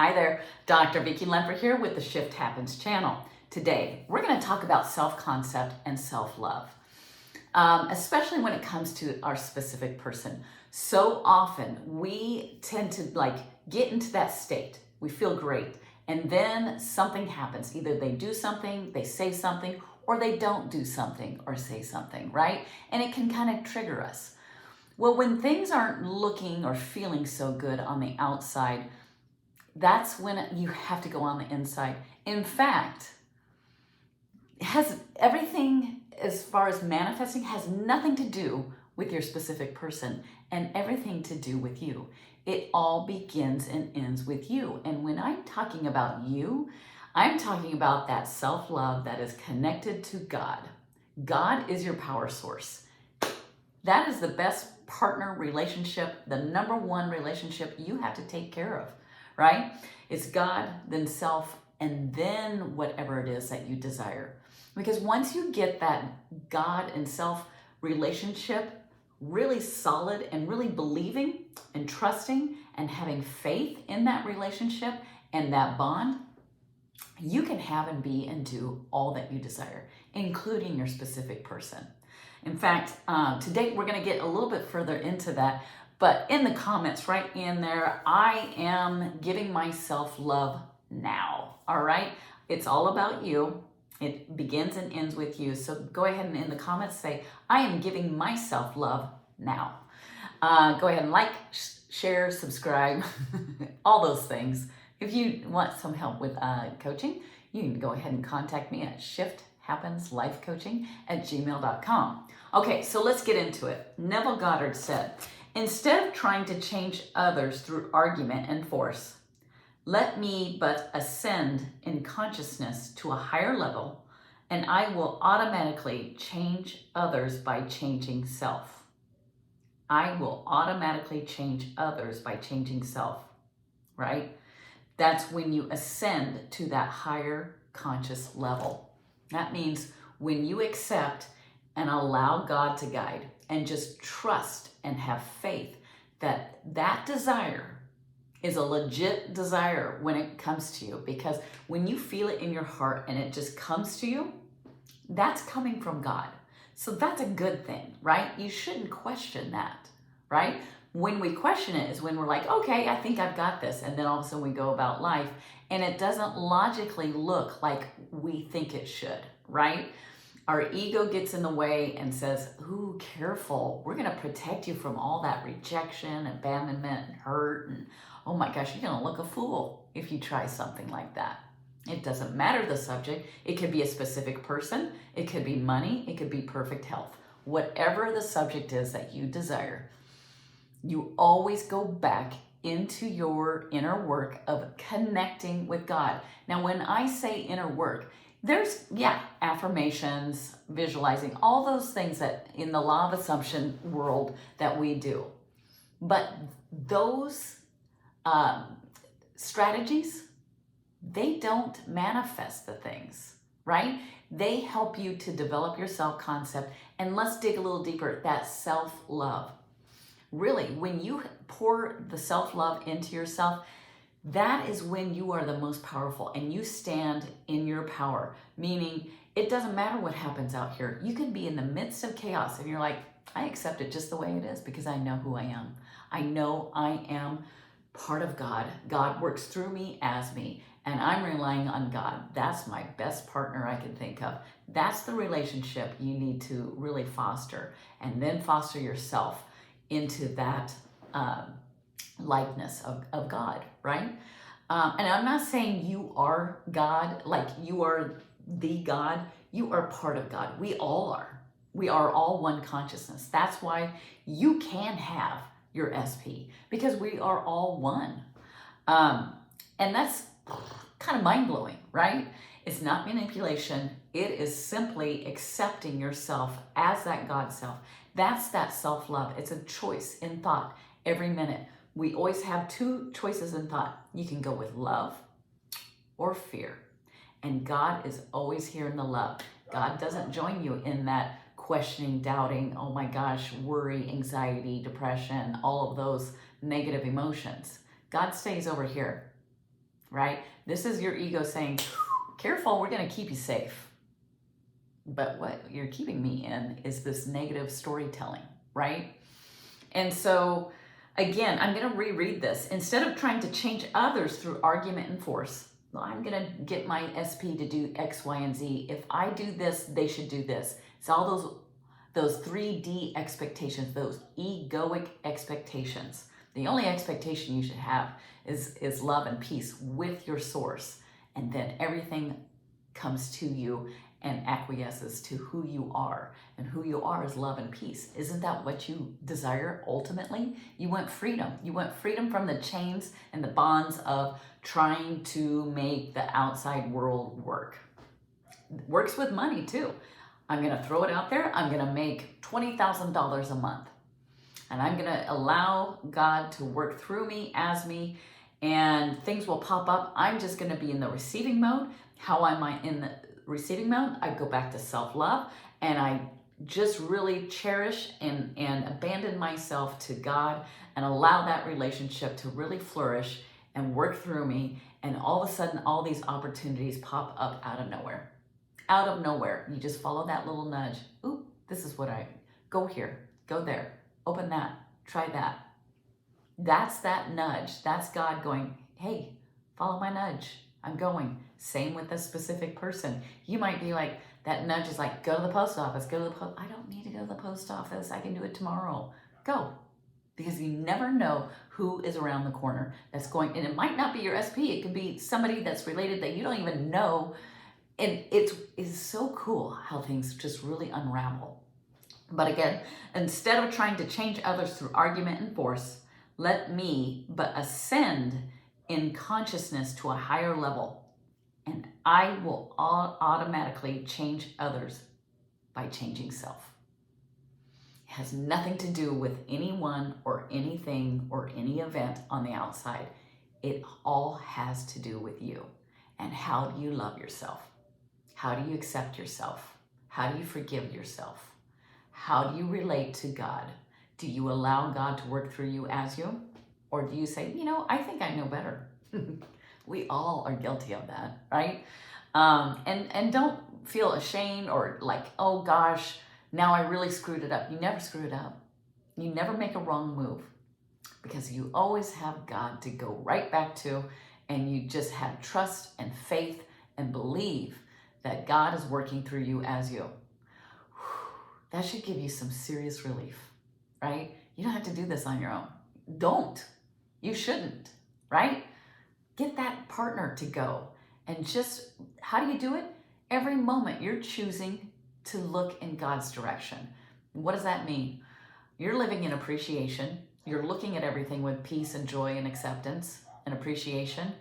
Hi there, Dr. Vicki Lemper here with the Shift Happens channel. Today, we're going to talk about self-concept and self-love, especially when it comes to our specific person. So often, we tend to get into that state. We feel great, and then something happens. Either they do something, they say something, or they don't do something or say something, right? And it can kind of trigger us. Well, when things aren't looking or feeling so good on the outside, that's when you have to go on the inside. In fact, everything as far as manifesting has nothing to do with your specific person and everything to do with you. It all begins and ends with you. And when I'm talking about you, I'm talking about that self-love that is connected to God. God is your power source. That is the best partner relationship, the number one relationship you have to take care of, right? It's God, then self, and then whatever it is that you desire. Because once you get that God and self relationship really solid and really believing and trusting and having faith in that relationship and that bond, you can have and be and do all that you desire, including your specific person. In fact, today we're going to get a little bit further into that, but in the comments right in there, I am giving myself love now, all right? It's all about you. It begins and ends with you. So go ahead and in the comments say, I am giving myself love now. Go ahead and like, share, subscribe, all those things. If you want some help with coaching, you can go ahead and contact me at shifthappenslifecoaching@gmail.com. Okay, so let's get into it. Neville Goddard said, instead of trying to change others through argument and force, let me but ascend in consciousness to a higher level, and I will automatically change others by changing self. I will automatically change others by changing self, right? That's when you ascend to that higher conscious level. That means when you accept and allow God to guide and just trust and have faith that that desire is a legit desire when it comes to you. Because when you feel it in your heart and it just comes to you, that's coming from God. So that's a good thing, right? You shouldn't question that, right? When we question it is when we're like, okay, I think I've got this. And then all of a sudden we go about life and it doesn't logically look like we think it should, right? Our ego gets in the way and says, ooh, careful. We're going to protect you from all that rejection, abandonment, and hurt. And oh my gosh, you're going to look a fool if you try something like that. It doesn't matter the subject. It could be a specific person. It could be money. It could be perfect health. Whatever the subject is that you desire, you always go back into your inner work of connecting with God. Now, when I say inner work, there's, affirmations, visualizing, all those things that in the Lawofassumption world that we do. But those strategies, they don't manifest the things, right? They help you to develop your self-concept. And let's dig a little deeper, that self-love. Really, when you pour the self-love into yourself, that is when you are the most powerful and you stand in your power, meaning it doesn't matter what happens out here. You can be in the midst of chaos and you're like, I accept it just the way it is because I know who I am. I know I am part of God. God works through me as me, and I'm relying on God. That's my best partner I can think of. That's the relationship you need to really foster, and then foster yourself into that likeness of God, right? And I'm not saying you are God, like you are the God. You are part of God. We all are. We are all one consciousness. That's why you can have your SP, because we are all one. And that's kind of mind-blowing, right? It's not manipulation. It is simply accepting yourself as that God self. That's that self-love. It's a choice in thought every minute. We always have two choices in thought. You can go with love or fear. And God is always here in the love. God doesn't join you in that questioning, doubting, oh my gosh, worry, anxiety, depression, all of those negative emotions. God stays over here. right? This is your ego saying, careful, we're going to keep you safe. But what you're keeping me in is this negative storytelling, right? And so, again, I'm going to reread this. Instead of trying to change others through argument and force, well, I'm going to get my SP to do X, Y, and Z. If I do this, they should do this. It's all those 3D expectations, those egoic expectations. The only expectation you should have is love and peace with your source. And then everything comes to you and acquiesces to who you are. And who you are is love and peace. Isn't that what you desire ultimately? You want freedom. You want freedom from the chains and the bonds of trying to make the outside world work. It works with money too. I'm going to throw it out there. I'm going to make $20,000 a month. And I'm going to allow God to work through me, as me, and things will pop up. I'm just going to be in the receiving mode. How am I in the receiving mode? I go back to self-love, and I just really cherish and abandon myself to God and allow that relationship to really flourish and work through me. And all of a sudden, all these opportunities pop up out of nowhere. Out of nowhere. You just follow that little nudge. Ooh, this is what go here, go there, open that, try that. That's that nudge. That's God going, hey, follow my nudge. I'm going. Same with a specific person. You might be like, that nudge is like, go to the post office, go to the post. I don't need to go to the post office. I can do it tomorrow. Go. Because you never know who is around the corner that's going, and it might not be your SP. It could be somebody that's related that you don't even know. And it is so cool how things just really unravel. But again, instead of trying to change others through argument and force, let me but ascend in consciousness to a higher level, and I will automatically change others by changing self. It has nothing to do with anyone or anything or any event on the outside. It all has to do with you. And how do you love yourself? How do you accept yourself? How do you forgive yourself? How do you relate to God? Do you allow God to work through you as you? Or do you say, I think I know better? We all are guilty of that, right? And don't feel ashamed or like, oh gosh, now I really screwed it up. You never screw it up. You never make a wrong move, because you always have God to go right back to, and you just have trust and faith and believe that God is working through you as you. That should give you some serious relief, right? You don't have to do this on your own. Don't. You shouldn't, right? Get that partner to go. And just, how do you do it? Every moment you're choosing to look in God's direction. What does that mean? You're living in appreciation. You're looking at everything with peace and joy and acceptance and appreciation.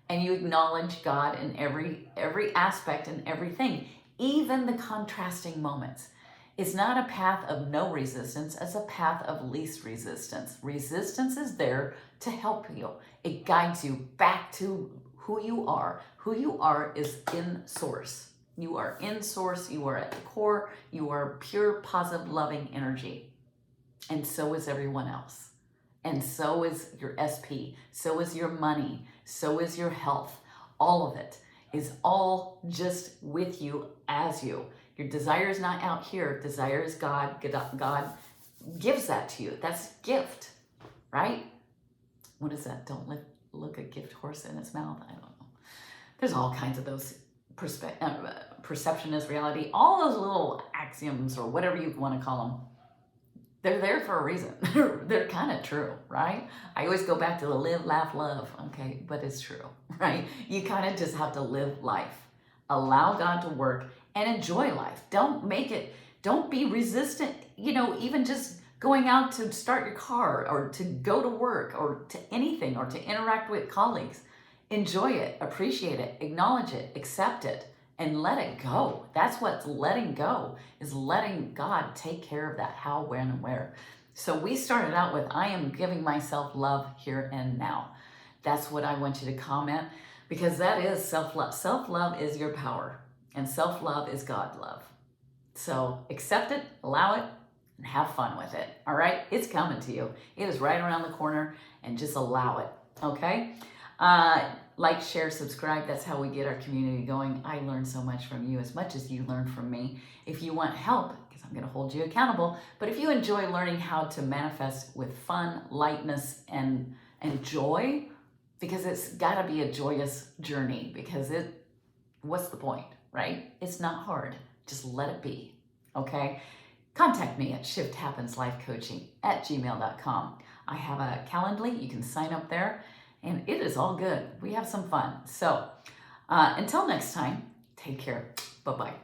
And you acknowledge God in every aspect and everything, even the contrasting moments. It's not a path of no resistance, it's a path of least resistance. Resistance is there to help you. It guides you back to who you are. Who you are is in source. You are in source, you are at the core, you are pure, positive, loving energy. And so is everyone else. And so is your SP, so is your money, so is your health. All of it is all just with you as you. Your desire is not out here. Desire is God. God gives that to you. That's gift, right? What is that? Don't look a gift horse in its mouth. I don't know. There's all kinds of those perception is reality. All those little axioms or whatever you want to call them. They're there for a reason. They're kind of true, right? I always go back to the live, laugh, love. Okay, but it's true, right? You kind of just have to live life. Allow God to work and enjoy life. Don't be resistant, even just going out to start your car or to go to work or to anything or to interact with colleagues. Enjoy it, appreciate it, acknowledge it, accept it, and let it go. That's what letting go is, letting God take care of that how, when, and where. So we started out with, I am giving myself love here and now. That's what I want you to comment, because that is self-love. Self-love is your power, and self-love is God love. So accept it, allow it, and have fun with it. All right? It's coming to you. It is right around the corner, and just allow it. Okay? Like, share, subscribe. That's how we get our community going. I learn so much from you, as much as you learn from me. If you want help, because I'm going to hold you accountable, but if you enjoy learning how to manifest with fun, lightness, and joy, because it's got to be a joyous journey, because what's the point, right? It's not hard. Just let it be, okay? Contact me at shifthappenslifecoaching@gmail.com. I have a Calendly. You can sign up there, and it is all good. We have some fun. So until next time, take care. Bye-bye.